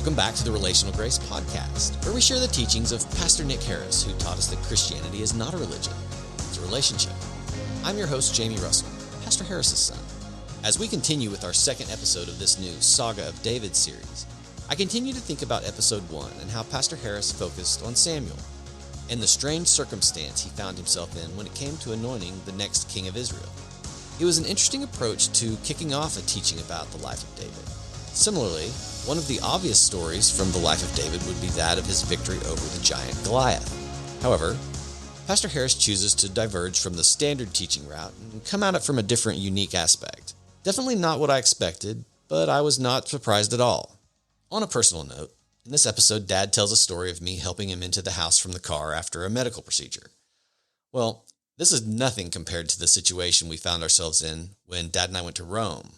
Welcome back to the Relational Grace Podcast, where we share the teachings of Pastor Nick Harris, who taught us that Christianity is not a religion, it's a relationship. I'm your host, Jamie Russell, Pastor Harris's son. As we continue with our second episode of this new Saga of David series, I continue to think about episode 1 and how Pastor Harris focused on Samuel and the strange circumstance he found himself in when it came to anointing the next king of Israel. It was an interesting approach to kicking off a teaching about the life of David. Similarly, one of the obvious stories from the life of David would be that of his victory over the giant Goliath. However, Pastor Harris chooses to diverge from the standard teaching route and come at it from a different, unique aspect. Definitely not what I expected, but I was not surprised at all. On a personal note, in this episode, Dad tells a story of me helping him into the house from the car after a medical procedure. Well, this is nothing compared to the situation we found ourselves in when Dad and I went to Rome,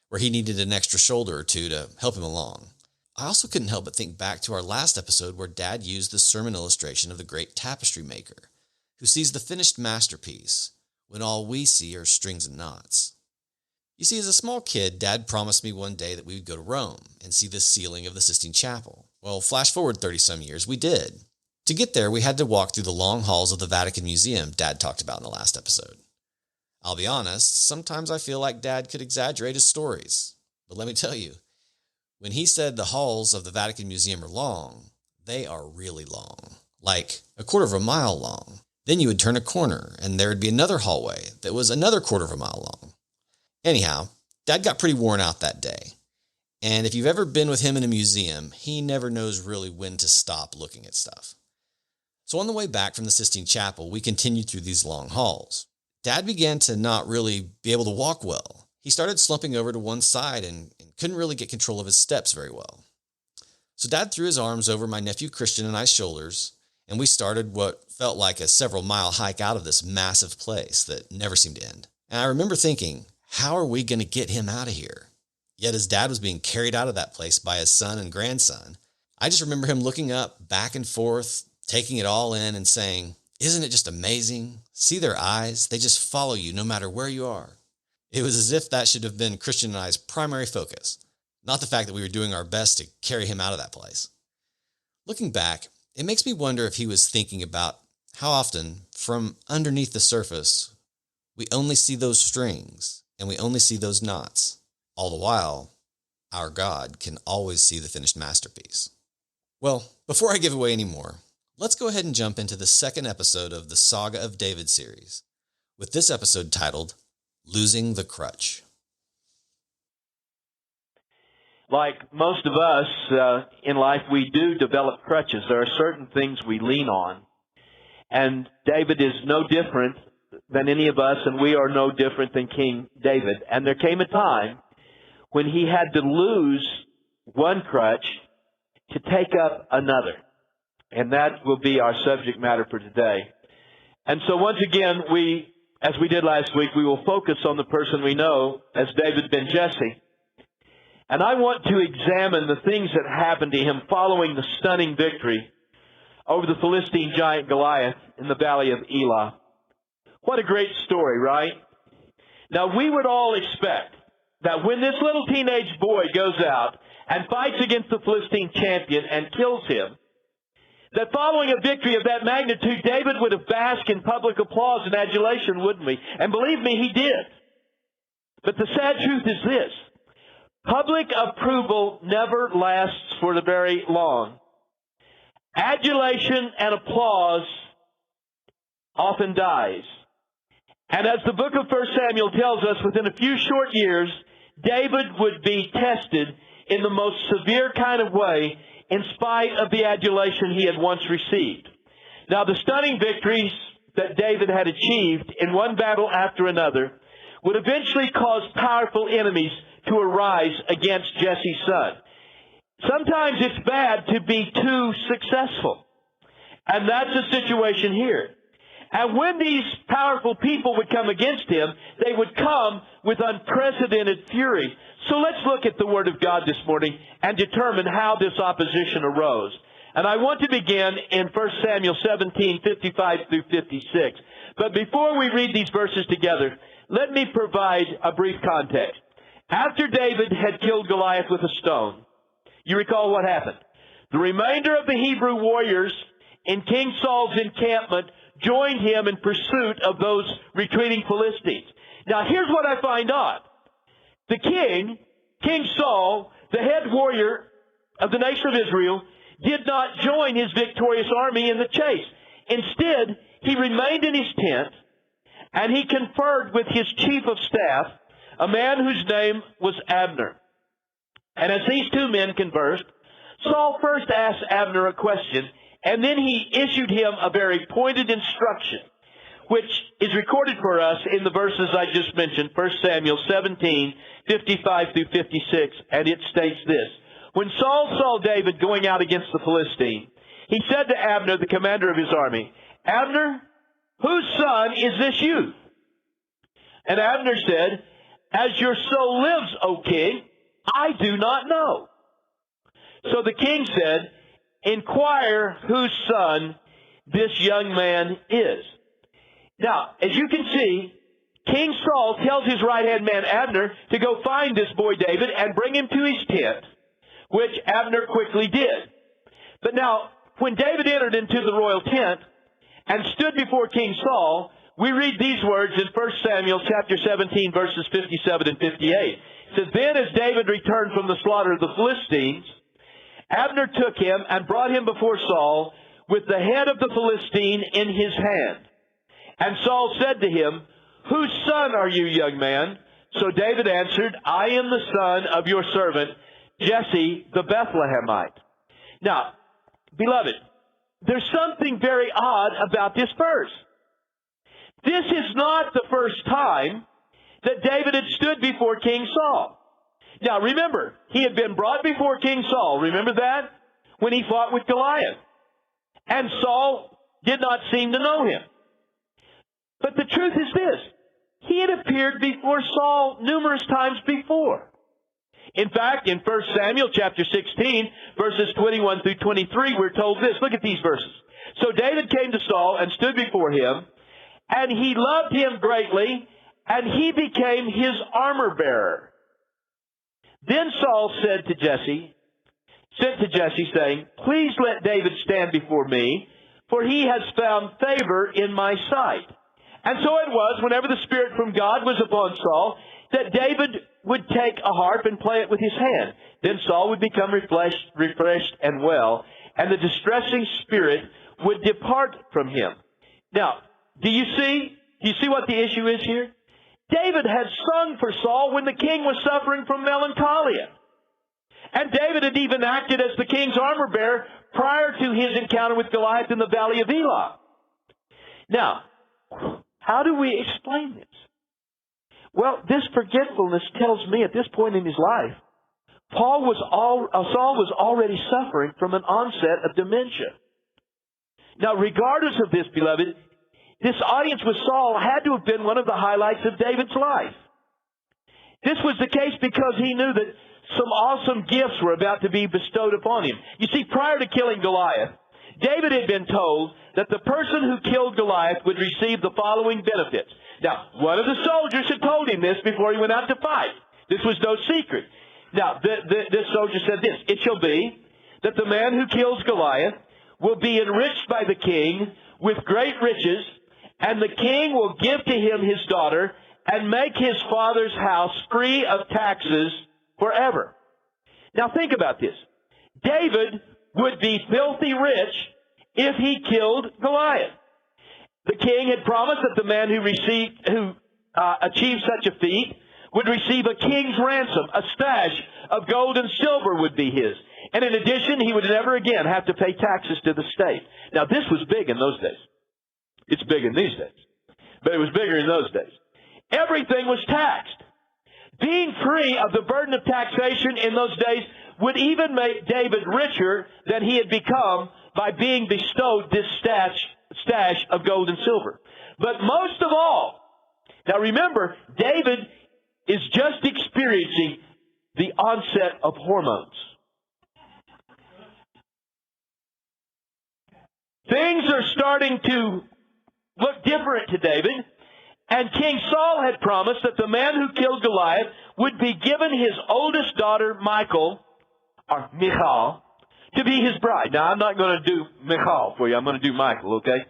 where he needed an extra shoulder or two to help him along. I also couldn't help but think back to our last episode where Dad used the sermon illustration of the great tapestry maker, who sees the finished masterpiece when all we see are strings and knots. You see, as a small kid, Dad promised me one day that we would go to Rome and see the ceiling of the Sistine Chapel. Well, flash forward 30-some years, we did. To get there, we had to walk through the long halls of the Vatican Museum Dad talked about in the last episode. I'll be honest, sometimes I feel like Dad could exaggerate his stories. But let me tell you, when he said the halls of the Vatican Museum are long, they are really long, like a quarter of a mile long. Then you would turn a corner, and there would be another hallway that was another quarter of a mile long. Anyhow, Dad got pretty worn out that day. And if you've ever been with him in a museum, he never knows really when to stop looking at stuff. So on the way back from the Sistine Chapel, we continued through these long halls. Dad began to not really be able to walk well. He started slumping over to one side and couldn't really get control of his steps very well. So Dad threw his arms over my nephew Christian and I's shoulders, and we started what felt like a several-mile hike out of this massive place that never seemed to end. And I remember thinking, how are we going to get him out of here? Yet as Dad was being carried out of that place by his son and grandson, I just remember him looking up, back and forth, taking it all in and saying, "Isn't it just amazing? See their eyes? They just follow you no matter where you are." It was as if that should have been Christian and I's primary focus, not the fact that we were doing our best to carry him out of that place. Looking back, it makes me wonder if he was thinking about how often, from underneath the surface, we only see those strings and we only see those knots. All the while, our God can always see the finished masterpiece. Well, before I give away any more, let's go ahead and jump into the second episode of the Saga of David series, with this episode titled, Losing the Crutch. Like most of us in life, we do develop crutches. There are certain things we lean on. And David is no different than any of us, and we are no different than King David. And there came a time when he had to lose one crutch to take up another. And that will be our subject matter for today. And so once again, as we did last week, we will focus on the person we know as David ben Jesse. And I want to examine the things that happened to him following the stunning victory over the Philistine giant Goliath in the valley of Elah. What a great story, right? Now, we would all expect that when this little teenage boy goes out and fights against the Philistine champion and kills him, that following a victory of that magnitude, David would have basked in public applause and adulation, wouldn't we? And believe me, he did. But the sad truth is this: public approval never lasts for the very long. Adulation and applause often dies. And as the book of 1 Samuel tells us, within a few short years, David would be tested in the most severe kind of way in spite of the adulation he had once received. Now, the stunning victories that David had achieved in one battle after another would eventually cause powerful enemies to arise against Jesse's son. Sometimes it's bad to be too successful. And that's the situation here. And when these powerful people would come against him, they would come with unprecedented fury. So let's look at the Word of God this morning and determine how this opposition arose. And I want to begin in 1 Samuel 17:55 through 56. But before we read these verses together, let me provide a brief context. After David had killed Goliath with a stone, You recall what happened. The remainder of the Hebrew warriors in King Saul's encampment joined him in pursuit of those retreating Philistines. Now, here's what I find odd. The king, King Saul, the head warrior of the nation of Israel, did not join his victorious army in the chase. Instead, he remained in his tent, and he conferred with his chief of staff, a man whose name was Abner. And as these two men conversed, Saul first asked Abner a question, and then he issued him a very pointed instruction, which is recorded for us in the verses I just mentioned, 1 Samuel 17, 55 through 56, and it states this. When Saul saw David going out against the Philistine, he said to Abner, the commander of his army, Abner, whose son is this youth? And Abner said, As your soul lives, O king, I do not know. So the king said, Inquire whose son this young man is. Now, as you can see, King Saul tells his right-hand man Abner to go find this boy David and bring him to his tent, which Abner quickly did. But now, when David entered into the royal tent and stood before King Saul, we read these words in 1 Samuel chapter 17, verses 57 and 58. It says, Then as David returned from the slaughter of the Philistines, Abner took him and brought him before Saul with the head of the Philistine in his hand. And Saul said to him, Whose son are you, young man? So David answered, I am the son of your servant, Jesse the Bethlehemite. Now, beloved, there's something very odd about this verse. This is not the first time that David had stood before King Saul. Now, remember, he had been brought before King Saul. Remember that? When he fought with Goliath. And Saul did not seem to know him. But the truth is this. He had appeared before Saul numerous times before. In fact, in 1 Samuel chapter 16, verses 21 through 23, we're told this. Look at these verses. So David came to Saul and stood before him, and he loved him greatly, and he became his armor-bearer. Then Saul sent to Jesse, saying, Please let David stand before me, for he has found favor in my sight. And so it was, whenever the Spirit from God was upon Saul, that David would take a harp and play it with his hand. Then Saul would become refreshed and well, and the distressing spirit would depart from him. Now, do you see what the issue is here? David had sung for Saul when the king was suffering from melancholia. And David had even acted as the king's armor-bearer prior to his encounter with Goliath in the valley of Elah. Now, how do we explain this? Well, this forgetfulness tells me at this point in his life, Saul was already suffering from an onset of dementia. Now, regardless of this, beloved, this audience with Saul had to have been one of the highlights of David's life. This was the case because he knew that some awesome gifts were about to be bestowed upon him. You see, prior to killing Goliath, David had been told that the person who killed Goliath would receive the following benefits. Now, one of the soldiers had told him this before he went out to fight. This was no secret. Now, this soldier said this, It shall be that the man who kills Goliath will be enriched by the king with great riches, and the king will give to him his daughter and make his father's house free of taxes forever. Now think about this. David would be filthy rich if he killed Goliath. The king had promised that the man who achieved such a feat would receive a king's ransom. A stash of gold and silver would be his. And in addition, he would never again have to pay taxes to the state. Now this was big in those days. It's big in these days. But it was bigger in those days. Everything was taxed. Being free of the burden of taxation in those days would even make David richer than he had become by being bestowed this stash of gold and silver. But most of all, now remember, David is just experiencing the onset of hormones. Things are starting to look different to David, and King Saul had promised that the man who killed Goliath would be given his oldest daughter, Michal, or Michal, to be his bride. Now, I'm not going to do Michal for you. I'm going to do Michael, okay?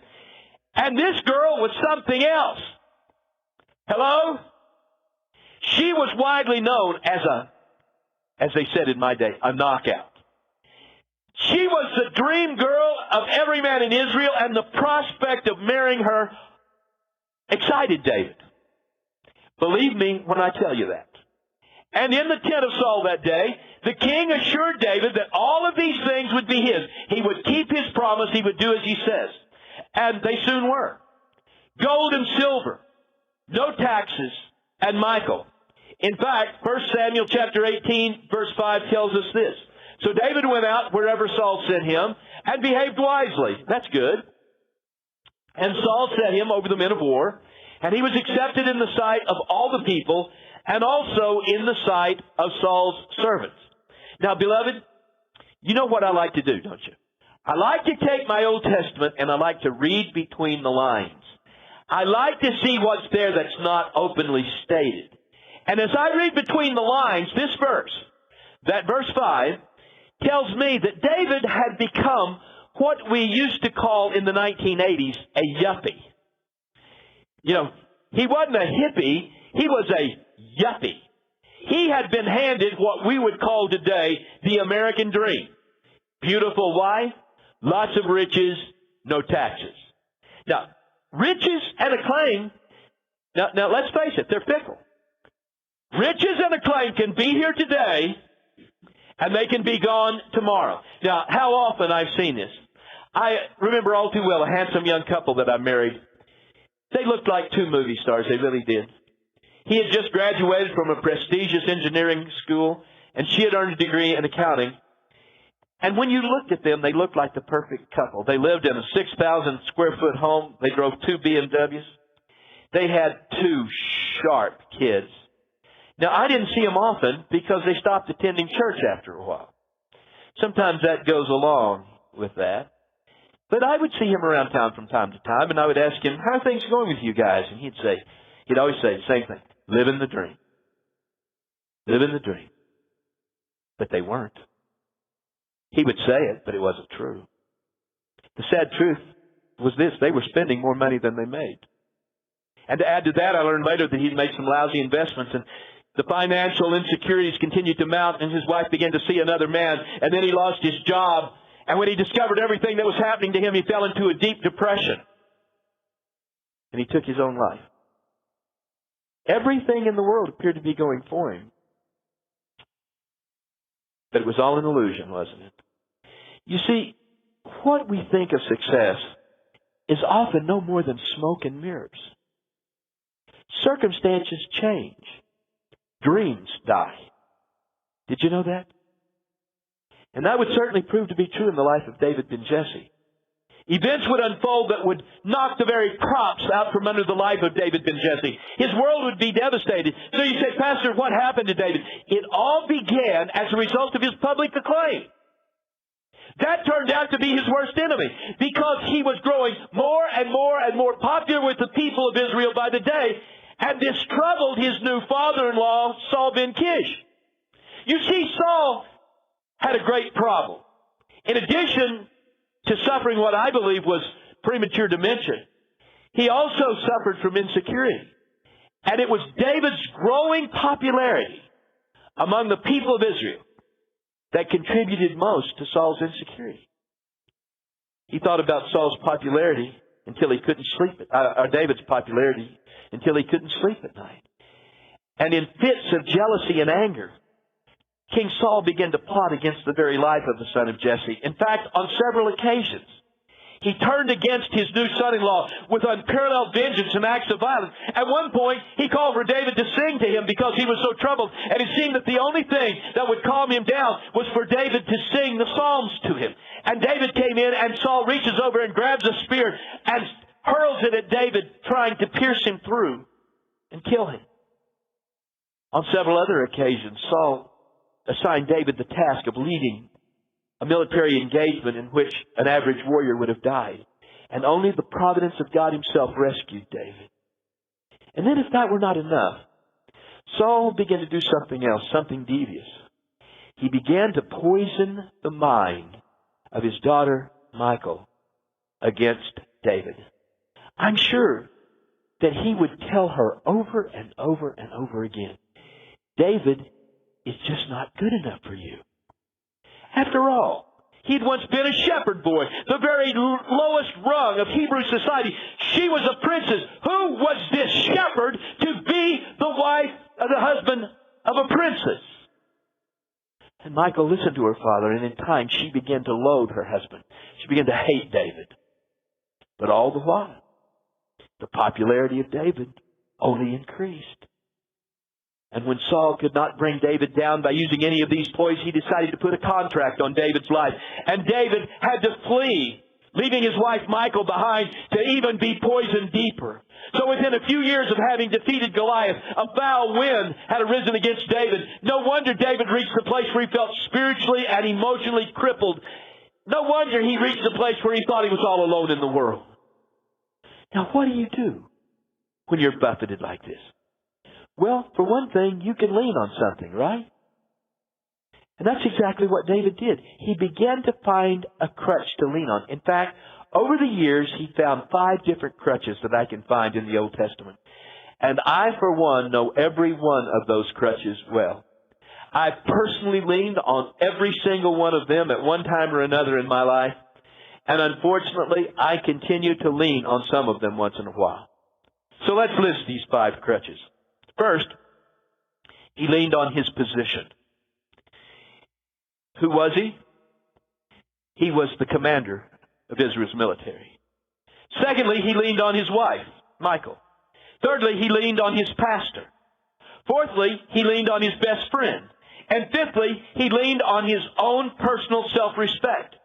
And this girl was something else. Hello? She was widely known as they said in my day, a knockout. She was the dream girl of every man in Israel, and the prospect of marrying her excited David. Believe me when I tell you that. And in the tent of Saul that day, the king assured David that all of these things would be his. He would keep his promise. He would do as he says. And they soon were. Gold and silver, no taxes, and Michael. In fact, 1 Samuel chapter 18, verse 5 tells us this. So David went out wherever Saul sent him and behaved wisely. That's good. And Saul set him over the men of war, and he was accepted in the sight of all the people and also in the sight of Saul's servants. Now, beloved, you know what I like to do, don't you? I like to take my Old Testament and I like to read between the lines. I like to see what's there that's not openly stated. And as I read between the lines, this verse, that verse 5, tells me that David had become what we used to call in the 1980s a yuppie. You know, he wasn't a hippie, he was a yuppie. He had been handed what we would call today the American dream. Beautiful wife, lots of riches, no taxes. Now, riches and acclaim, now let's face it, they're fickle. Riches and acclaim can be here today, and they can be gone tomorrow. Now, how often I've seen this. I remember all too well a handsome young couple that I married. They looked like two movie stars. They really did. He had just graduated from a prestigious engineering school, and she had earned a degree in accounting. And when you looked at them, they looked like the perfect couple. They lived in a 6,000 square foot home. They drove 2 BMWs. They had 2 sharp kids. Now, I didn't see them often because they stopped attending church after a while. Sometimes that goes along with that. But I would see him around town from time to time, and I would ask him, how are things going with you guys? And he'd always say the same thing, living the dream. Living the dream. But they weren't. He would say it, but it wasn't true. The sad truth was this, they were spending more money than they made. And to add to that, I learned later that he'd made some lousy investments, and the financial insecurities continued to mount, and his wife began to see another man, and then he lost his job. And when he discovered everything that was happening to him, he fell into a deep depression. And he took his own life. Everything in the world appeared to be going for him. But it was all an illusion, wasn't it? You see, what we think of success is often no more than smoke and mirrors. Circumstances change. Dreams die. Did you know that? And that would certainly prove to be true in the life of David ben Jesse. Events would unfold that would knock the very props out from under the life of David ben Jesse. His world would be devastated. So you say, Pastor, what happened to David? It all began as a result of his public acclaim. That turned out to be his worst enemy because he was growing more and more and more popular with the people of Israel by the day, and this troubled his new father-in-law, Saul ben Kish. You see, Saul had a great problem. In addition to suffering what I believe was premature dementia, he also suffered from insecurity. And it was David's growing popularity among the people of Israel that contributed most to Saul's insecurity. He thought about Saul's popularity until he couldn't sleep, or David's popularity until he couldn't sleep at night. And in fits of jealousy and anger, King Saul began to plot against the very life of the son of Jesse. In fact, on several occasions, he turned against his new son-in-law with unparalleled vengeance and acts of violence. At one point, he called for David to sing to him because he was so troubled. And it seemed that the only thing that would calm him down was for David to sing the Psalms to him. And David came in, and Saul reaches over and grabs a spear and hurls it at David, trying to pierce him through and kill him. On several other occasions, Saul assigned David the task of leading a military engagement in which an average warrior would have died. And only the providence of God himself rescued David. And then if that were not enough, Saul began to do something else, something devious. he began to poison the mind of his daughter Michal against David. I'm sure that he would tell her over and over and over again, David is just not good enough for you. After all, he'd once been a shepherd boy, the very lowest rung of Hebrew society. She was a princess. Who was this shepherd to be the wife of the husband of a princess? And Michal listened to her father, and in time she began to loathe her husband. She began to hate David. But all the while, the popularity of David only increased. And when Saul could not bring David down by using any of these ploys, he decided to put a contract on David's life. And David had to flee, leaving his wife Michal behind to even be poisoned deeper. So within a few years of having defeated Goliath, a foul wind had arisen against David. No wonder David reached the place where he felt spiritually and emotionally crippled. No wonder he reached the place where he thought he was all alone in the world. Now, what do you do when you're buffeted like this? Well, for one thing, you can lean on something, right? And that's exactly what David did. He began to find a crutch to lean on. In fact, over the years, he found 5 different crutches that I can find in the Old Testament. And I, for one, know every one of those crutches well. I've personally leaned on every single one of them at one time or another in my life. And unfortunately, I continue to lean on some of them once in a while. So let's list these 5 crutches. First, he leaned on his position. Who was he? He was the commander of Israel's military. Secondly, he leaned on his wife, Michal. Thirdly, he leaned on his pastor. Fourthly, he leaned on his best friend. And fifthly, he leaned on his own personal self-respect.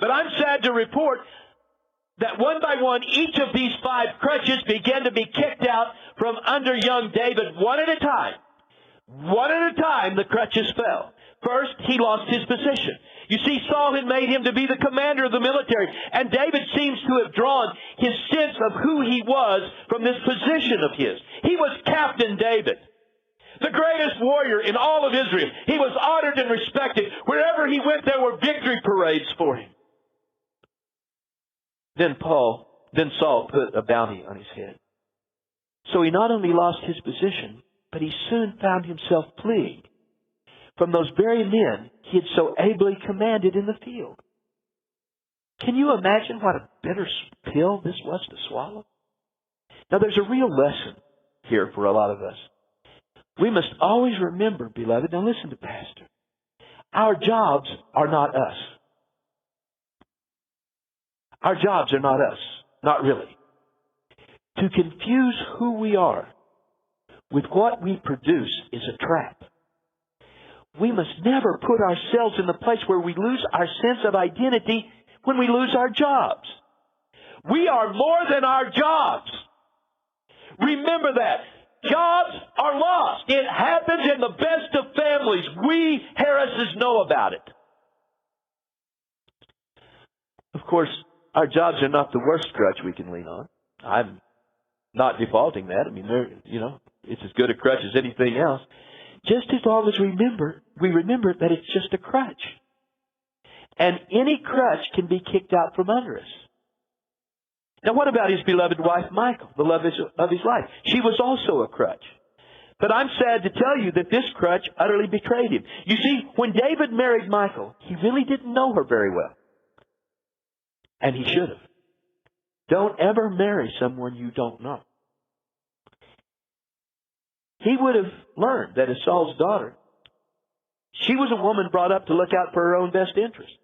But I'm sad to report that one by one, each of these 5 crutches began to be kicked out from under young David one at a time. One at a time, the crutches fell. First, he lost his position. You see, Saul had made him to be the commander of the military, and David seems to have drawn his sense of who he was from this position of his. He was Captain David, the greatest warrior in all of Israel. He was honored and respected. Wherever he went, there were victory parades for him. Then Saul put a bounty on his head. So he not only lost his position, but he soon found himself fleeing from those very men he had so ably commanded in the field. Can you imagine what a bitter pill this was to swallow? Now there's a real lesson here for a lot of us. We must always remember, beloved, now listen to Pastor, our jobs are not us. Our jobs are not us. Not really. To confuse who we are with what we produce is a trap. We must never put ourselves in the place where we lose our sense of identity when we lose our jobs. We are more than our jobs. Remember that. Jobs are lost. It happens in the best of families. We Harrises know about it. Of course, our jobs are not the worst crutch we can lean on. I'm not defaulting that. I mean, it's as good a crutch as anything else. Just as long as we remember that it's just a crutch. And any crutch can be kicked out from under us. Now, what about his beloved wife, Michal, the love of his life? She was also a crutch. But I'm sad to tell you that this crutch utterly betrayed him. You see, when David married Michal, he really didn't know her very well. And he should have. Don't ever marry someone you don't know. He would have learned that as Saul's daughter, she was a woman brought up to look out for her own best interests.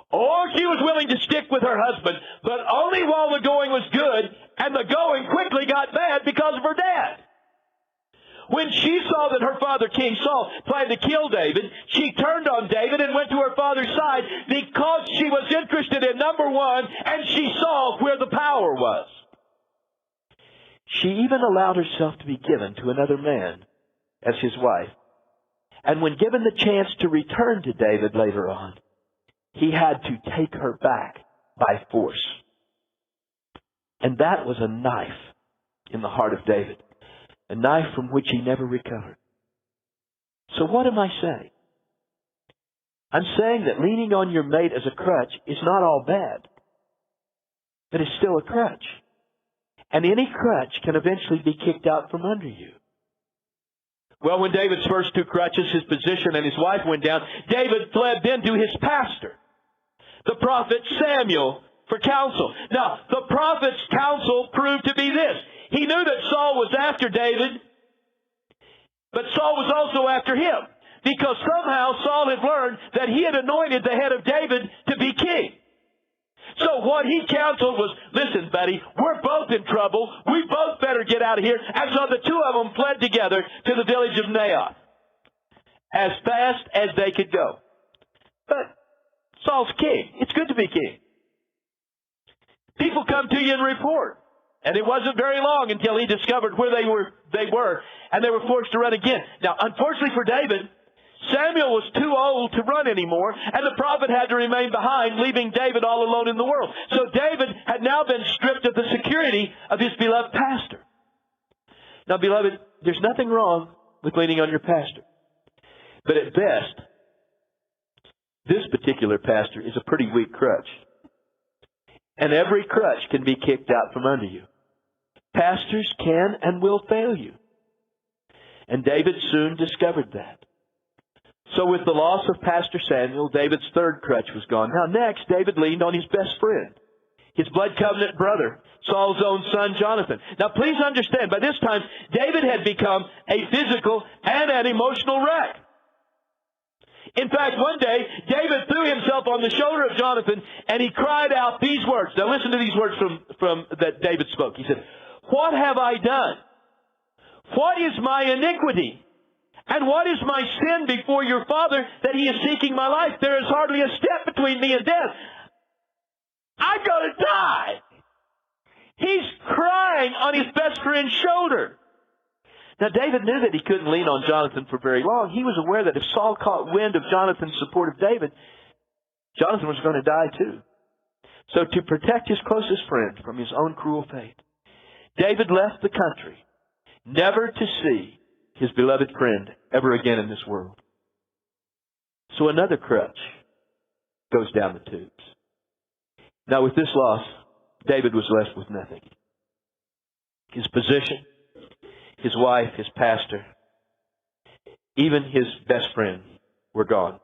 Or she was willing to stick with her husband, but only while the going was good, and the going quickly got bad because of her dad. When she saw that her father, King Saul, planned to kill David, she turned on David and went to her father's side because she was interested in number one, and she saw where the power was. She even allowed herself to be given to another man as his wife. And when given the chance to return to David later on, he had to take her back by force. And that was a knife in the heart of David. A knife from which he never recovered. So what am I saying? I'm saying that leaning on your mate as a crutch is not all bad. But it's still a crutch. And any crutch can eventually be kicked out from under you. Well, when David's first two crutches, his position and his wife went down, David fled then to his pastor, the prophet Samuel, for counsel. Now, the prophet's counsel proved to be this. He knew that Saul was after David, but Saul was also after him, because somehow Saul had learned that he had anointed the head of David to be king. So what he counseled was, listen, buddy, we're both in trouble. We both better get out of here. And so the two of them fled together to the village of Naioth as fast as they could go. But Saul's king. It's good to be king. People come to you and report. And it wasn't very long until he discovered where they were, and they were forced to run again. Now, unfortunately for David, Samuel was too old to run anymore, and the prophet had to remain behind, leaving David all alone in the world. So David had now been stripped of the security of his beloved pastor. Now, beloved, there's nothing wrong with leaning on your pastor. But at best, this particular pastor is a pretty weak crutch. And every crutch can be kicked out from under you. Pastors can and will fail you. And David soon discovered that. So with the loss of Pastor Samuel, David's third crutch was gone. Now next, David leaned on his best friend, his blood covenant brother, Saul's own son Jonathan. Now please understand, by this time, David had become a physical and an emotional wreck. In fact, one day, David threw himself on the shoulder of Jonathan, and he cried out these words. Now listen to these words from that David spoke. He said, "What have I done? What is my iniquity? And what is my sin before your father that he is seeking my life? There is hardly a step between me and death. I'm going to die." He's crying on his best friend's shoulder. Now, David knew that he couldn't lean on Jonathan for very long. He was aware that if Saul caught wind of Jonathan's support of David, Jonathan was going to die too. So to protect his closest friend from his own cruel fate, David left the country, never to see his beloved friend ever again in this world. So another crutch goes down the tubes. Now with this loss, David was left with nothing. His position, his wife, his pastor, even his best friend were gone.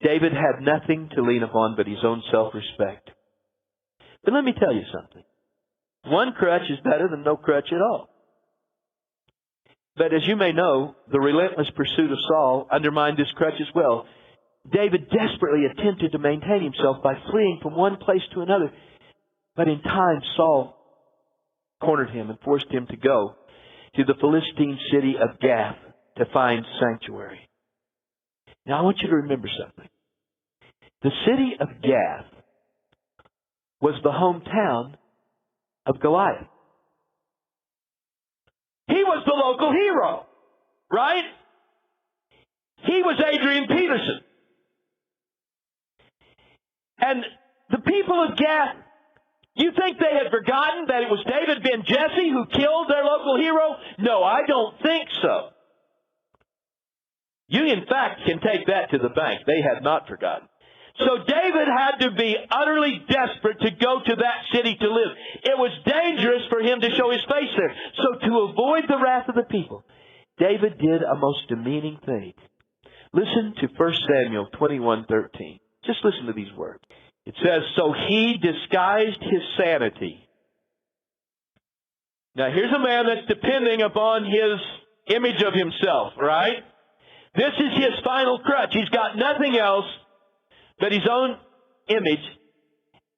David had nothing to lean upon but his own self-respect. But let me tell you something. One crutch is better than no crutch at all. But as you may know, the relentless pursuit of Saul undermined this crutch as well. David desperately attempted to maintain himself by fleeing from one place to another. But in time, Saul cornered him and forced him to go to the Philistine city of Gath to find sanctuary. Now I want you to remember something. The city of Gath was the hometown of Goliath. He was the local hero, right? He was Adrian Peterson. And the people of Gath, you think they had forgotten that it was David ben Jesse who killed their local hero? No, I don't think so. You, in fact, can take that to the bank. They had not forgotten. So David had to be utterly desperate to go to that city to live. It was dangerous for him to show his face there. So to avoid the wrath of the people, David did a most demeaning thing. Listen to 1 Samuel 21:13. Just listen to these words. It says, "So he disguised his sanity." Now here's a man that's depending upon his image of himself, right? This is his final crutch. He's got nothing else but his own image.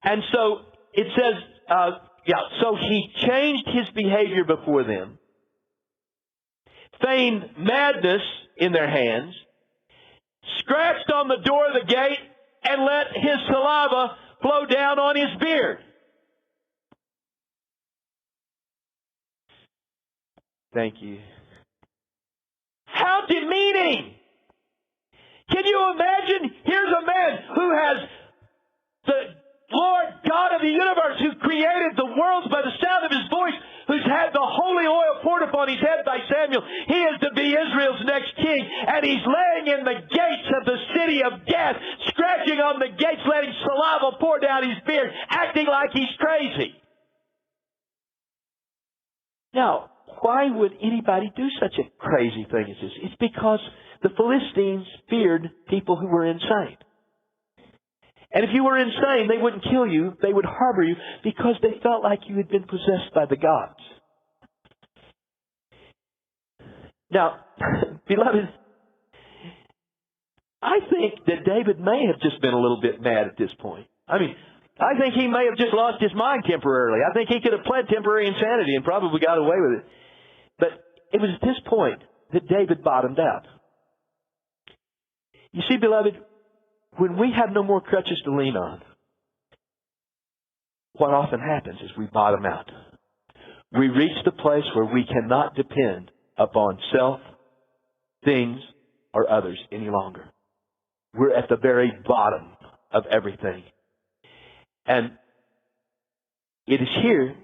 And so it says, so he changed his behavior before them, feigned madness in their hands, scratched on the door of the gate, and let his saliva flow down on his beard. Thank you. How demeaning! Can you imagine? Here's a man who has the Lord God of the universe, who created the worlds by the sound of his voice, who's had the holy oil poured upon his head by Samuel. He is to be Israel's next king. And he's laying in the gates of the city of death, scratching on the gates, letting saliva pour down his beard, acting like he's crazy. Now, why would anybody do such a crazy thing as this? It's because the Philistines feared people who were insane. And if you were insane, they wouldn't kill you. They would harbor you because they felt like you had been possessed by the gods. Now, beloved, I think that David may have just been a little bit mad at this point. I mean, I think he may have just lost his mind temporarily. I think he could have pled temporary insanity and probably got away with it. But it was at this point that David bottomed out. You see, beloved, when we have no more crutches to lean on, what often happens is we bottom out. We reach the place where we cannot depend upon self, things, or others any longer. We're at the very bottom of everything. And it is here,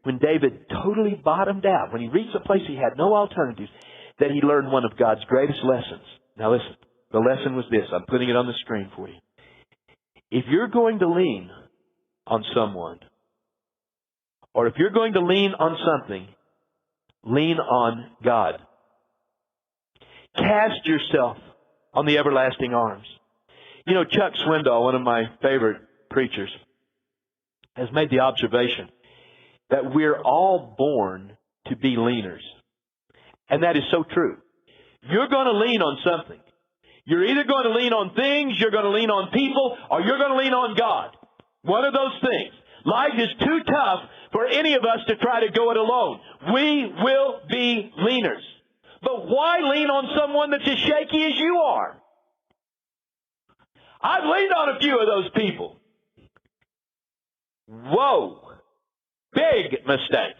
when David totally bottomed out, when he reached a place he had no alternatives, that he learned one of God's greatest lessons. Now listen. The lesson was this. I'm putting it on the screen for you. If you're going to lean on someone, or if you're going to lean on something, lean on God. Cast yourself on the everlasting arms. You know, Chuck Swindoll, one of my favorite preachers, has made the observation that we're all born to be leaners. And that is so true. You're going to lean on something. You're either going to lean on things, you're going to lean on people, or you're going to lean on God. One of those things. Life is too tough for any of us to try to go it alone. We will be leaners. But why lean on someone that's as shaky as you are? I've leaned on a few of those people. Whoa! Big mistake.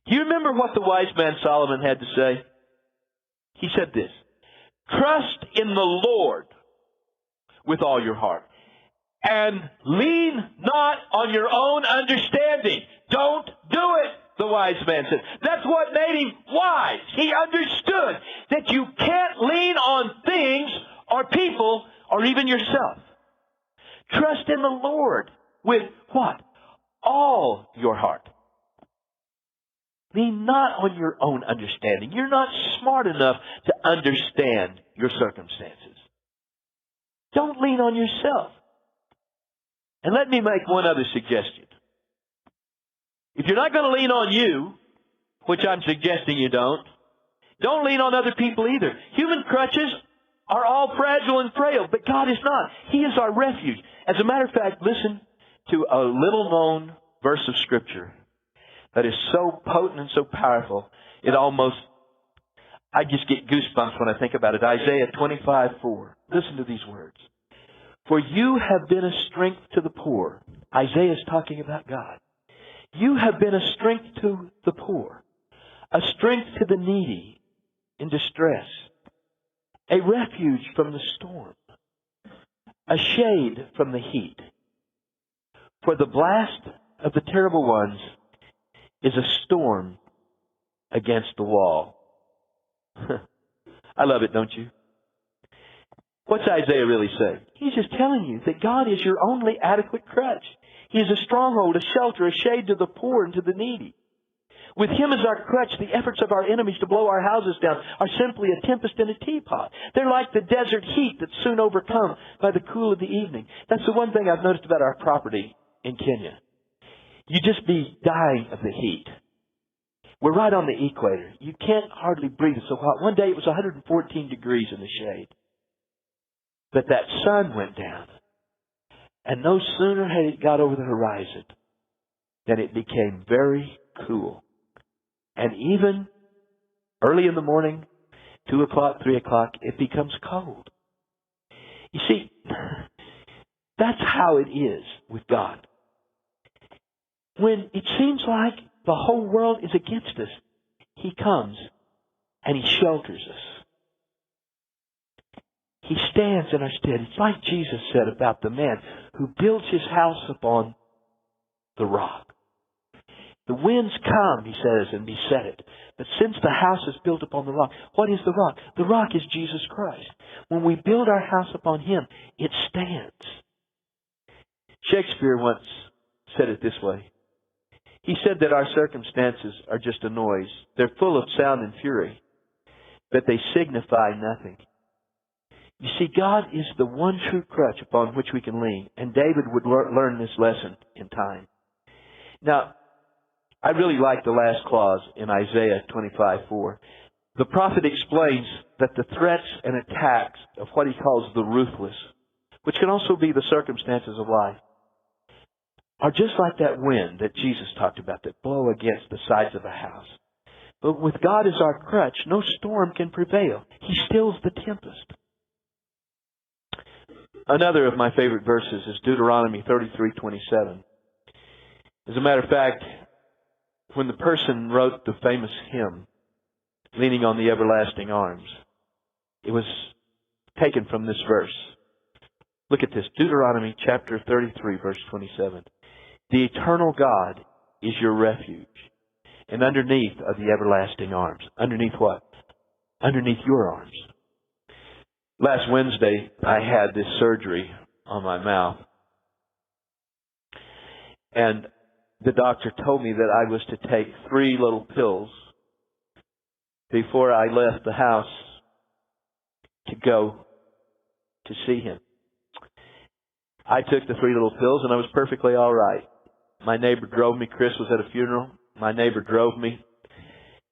Do you remember what the wise man Solomon had to say? He said this: trust in the Lord with all your heart, and lean not on your own understanding. Don't do it, the wise man said. That's what made him wise. He understood that you can't lean on things or people or even yourself. Trust in the Lord with what? All your heart. Lean not on your own understanding. You're not smart enough to understand your circumstances. Don't lean on yourself. And let me make one other suggestion. If you're not going to lean on you, which I'm suggesting you don't lean on other people either. Human crutches are all fragile and frail, but God is not. He is our refuge. As a matter of fact, listen to a little-known verse of Scripture that is so potent and so powerful, I just get goosebumps when I think about it. Isaiah 25:4. Listen to these words. For you have been a strength to the poor. Isaiah is talking about God. You have been a strength to the poor, a strength to the needy in distress, a refuge from the storm, a shade from the heat. For the blast of the terrible ones is a storm against the wall. I love it, don't you? What's Isaiah really saying? He's just telling you that God is your only adequate crutch. He is a stronghold, a shelter, a shade to the poor and to the needy. With Him as our crutch, the efforts of our enemies to blow our houses down are simply a tempest in a teapot. They're like the desert heat that's soon overcome by the cool of the evening. That's the one thing I've noticed about our property in Kenya. You'd just be dying of the heat. We're right on the equator. You can't hardly breathe. It's so hot. One day it was 114 degrees in the shade. But that sun went down. And no sooner had it got over the horizon than it became very cool. And even early in the morning, 2 o'clock, 3 o'clock, it becomes cold. You see, that's how it is with God. When it seems like the whole world is against us, He comes and He shelters us. He stands in our stead. It's like Jesus said about the man who builds his house upon the rock. The winds come, he says, and beset it. But since the house is built upon the rock, what is the rock? The rock is Jesus Christ. When we build our house upon Him, it stands. Shakespeare once said it this way. He said that our circumstances are just a noise. They're full of sound and fury, but they signify nothing. You see, God is the one true crutch upon which we can lean, and David would learn this lesson in time. Now, I really like the last clause in Isaiah 25:4. The prophet explains that the threats and attacks of what he calls the ruthless, which can also be the circumstances of life, are just like that wind that Jesus talked about that blow against the sides of a house. But with God as our crutch, no storm can prevail. He stills the tempest. Another of my favorite verses is Deuteronomy 33:27. As a matter of fact, when the person wrote the famous hymn, Leaning on the Everlasting Arms, it was taken from this verse. Look at this, Deuteronomy chapter 33, verse 27. The eternal God is your refuge, and underneath are the everlasting arms. Underneath what? Underneath your arms. Last Wednesday, I had this surgery on my mouth. And the doctor told me that I was to take 3 little pills before I left the house to go to see him. I took the 3 little pills and I was perfectly all right. My neighbor drove me. Chris was at a funeral. My neighbor drove me.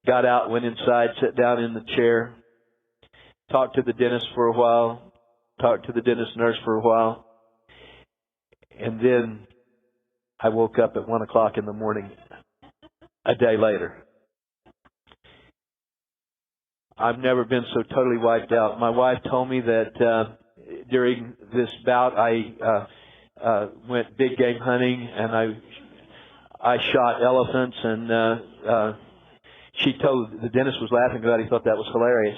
Got out, went inside, sat down in the chair, talked to the dentist for a while, talked to the dentist nurse for a while, and then I woke up at 1 o'clock in the morning a day later. I've never been so totally wiped out. My wife told me that during this bout I went big game hunting and I shot elephants, and she told, the dentist was laughing about it. He thought that was hilarious.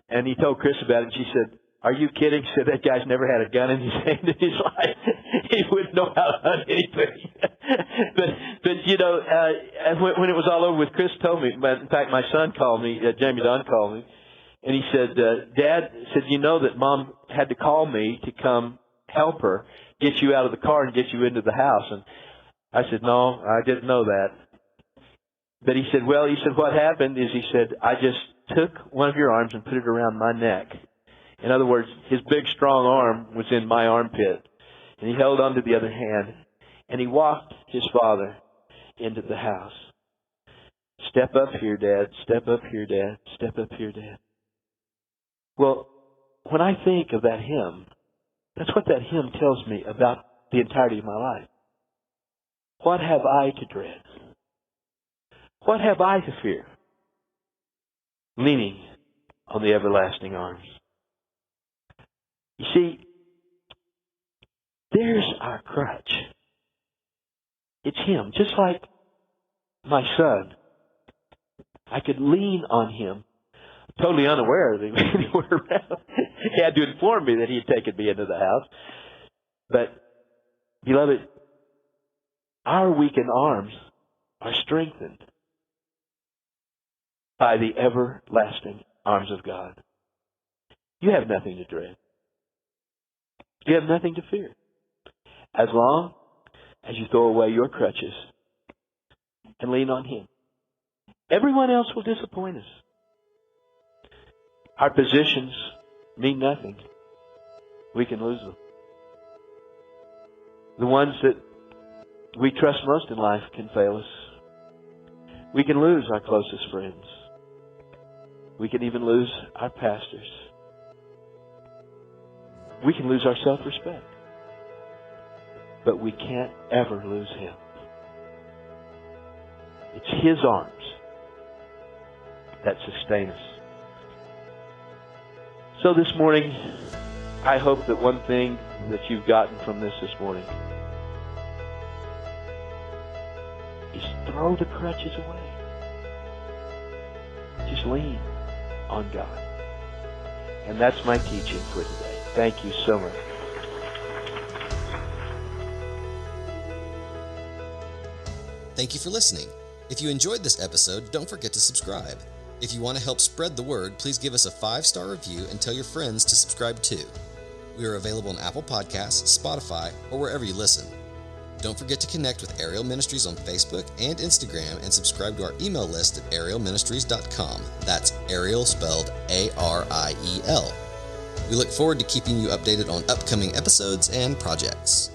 And he told Chris about it, and she said, "Are you kidding?" She said, "That guy's never had a gun in his hand in his life. He wouldn't know how to hunt anything." but you know, when it was all over with, Chris told me, in fact, my son called me, Jamie Dunn called me, and he said, "Dad," said, "you know that Mom had to call me to come help her, get you out of the car and get you into the house." And I said, "No, I didn't know that." But he said, "Well," he said, "what happened is," he said, "I just took one of your arms and put it around my neck." In other words, his big, strong arm was in my armpit. And he held on to the other hand. And he walked his father into the house. "Step up here, Dad. Step up here, Dad. Step up here, Dad." Well, when I think of that hymn, that's what that hymn tells me about the entirety of my life. What have I to dread? What have I to fear? Leaning on the everlasting arms. You see, there's our crutch. It's Him. Just like my son, I could lean on Him, totally unaware that He was anywhere around. He had to inform me that He had taken me into the house. But, beloved, our weakened arms are strengthened by the everlasting arms of God. You have nothing to dread. You have nothing to fear. As long as you throw away your crutches and lean on Him. Everyone else will disappoint us. Our positions mean nothing. We can lose them. The ones that we trust most in life can fail us. We can lose our closest friends. We can even lose our pastors. We can lose our self-respect. But we can't ever lose Him. It's His arms that sustain us. So this morning, I hope that one thing that you've gotten from this morning is throw the crutches away. Just lean on God. And that's my teaching for today. Thank you so much. Thank you for listening. If you enjoyed this episode, don't forget to subscribe. If you want to help spread the word, please give us a 5-star review and tell your friends to subscribe too. We are available on Apple Podcasts, Spotify, or wherever you listen. Don't forget to connect with Ariel Ministries on Facebook and Instagram and subscribe to our email list at arielministries.com. That's Ariel spelled A-R-I-E-L. We look forward to keeping you updated on upcoming episodes and projects.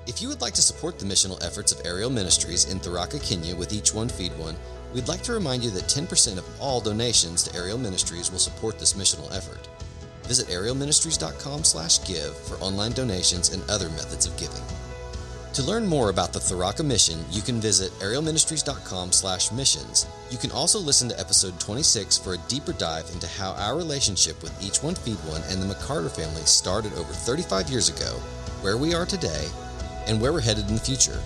If you would like to support the missional efforts of Ariel Ministries in Tharaka, Kenya with Each One Feed One, we'd like to remind you that 10% of all donations to Ariel Ministries will support this missional effort. Visit arielministries.com/give for online donations and other methods of giving. To learn more about the Tharaka mission, you can visit arielministries.com/missions. You can also listen to episode 26 for a deeper dive into how our relationship with Each One Feed One and the McCarter family started over 35 years ago, where we are today, and where we're headed in the future.